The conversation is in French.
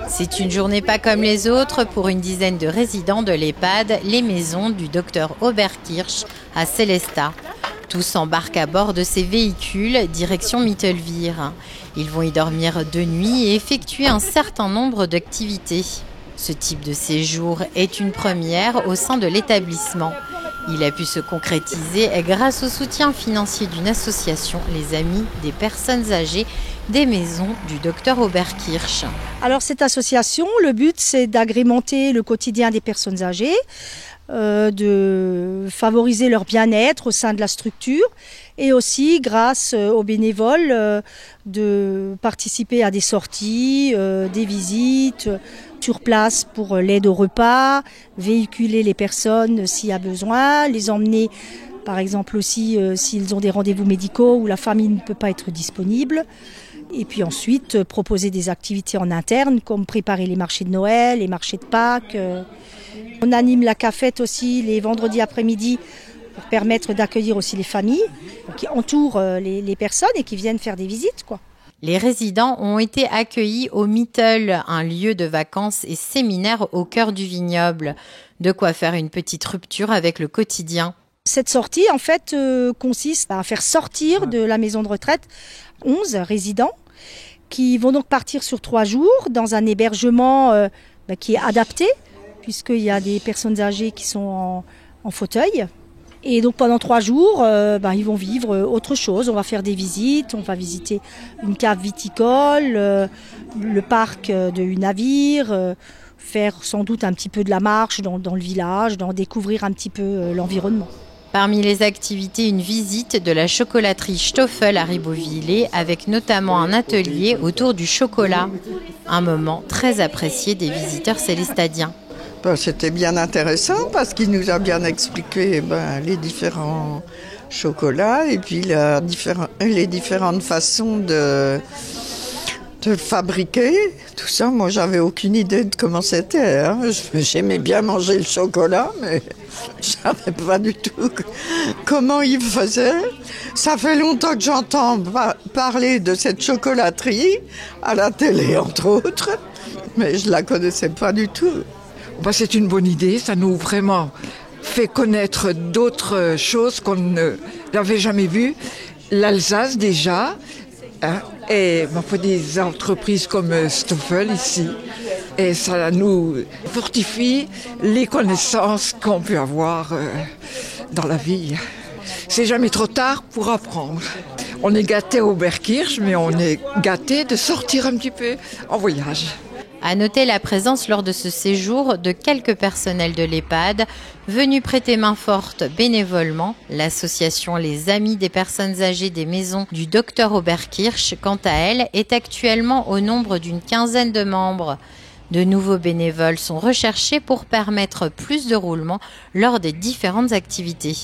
C'est une journée pas comme les autres pour une dizaine de résidents de l'EHPAD Les Maisons du Dr Oberkirch à Sélestat. Tous embarquent à bord de ces véhicules, direction Mittelwihr. Ils vont y dormir 2 nuits et effectuer un certain nombre d'activités. Ce type de séjour est une première au sein de l'établissement. Il a pu se concrétiser grâce au soutien financier d'une association, les Amis des personnes âgées des Maisons du Dr Oberkirch. Alors cette association, le but c'est d'agrémenter le quotidien des personnes âgées, de favoriser leur bien-être au sein de la structure et aussi grâce aux bénévoles de participer à des sorties, des visites sur place pour l'aide au repas, véhiculer les personnes s'il y a besoin, les emmener par exemple aussi s'ils ont des rendez-vous médicaux où la famille ne peut pas être disponible. Et puis ensuite proposer des activités en interne comme préparer les marchés de Noël, les marchés de Pâques. On anime la cafette aussi les vendredis après-midi pour permettre d'accueillir aussi les familles qui entourent les personnes et qui viennent faire des visites, quoi. Les résidents ont été accueillis au Mittel, un lieu de vacances et séminaire au cœur du vignoble. De quoi faire une petite rupture avec le quotidien. Cette sortie, en fait, consiste à faire sortir de la maison de retraite 11 résidents qui vont donc partir sur 3 jours dans un hébergement qui est adapté, puisqu'il y a des personnes âgées qui sont en fauteuil. Et donc pendant 3 jours, ils vont vivre autre chose. On va faire des visites, on va visiter une cave viticole, le parc de Unavir, faire sans doute un petit peu de la marche dans le village, découvrir un petit peu l'environnement. Parmi les activités, une visite de la chocolaterie Stoffel à Ribeauvillé avec notamment un atelier autour du chocolat. Un moment très apprécié des visiteurs célestadiens. C'était bien intéressant parce qu'il nous a bien expliqué les différents chocolats et puis les différentes façons de fabriquer. Tout ça, moi j'avais aucune idée de comment c'était. J'aimais bien manger le chocolat, mais je savais pas du tout comment il faisait. Ça fait longtemps que j'entends parler de cette chocolaterie à la télé, entre autres, mais je la connaissais pas du tout. C'est une bonne idée, ça nous vraiment fait connaître d'autres choses qu'on n'avait jamais vues. L'Alsace déjà, et des entreprises comme Stoffel ici. Et ça nous fortifie les connaissances qu'on peut avoir dans la vie. C'est jamais trop tard pour apprendre. On est gâtés au Oberkirch, mais on est gâtés de sortir un petit peu en voyage. À noter la présence lors de ce séjour de quelques personnels de l'EHPAD venus prêter main forte bénévolement. L'association Les Amis des personnes âgées des Maisons du Dr Oberkirch, quant à elle, est actuellement au nombre d'une 15aine de membres. De nouveaux bénévoles sont recherchés pour permettre plus de roulement lors des différentes activités.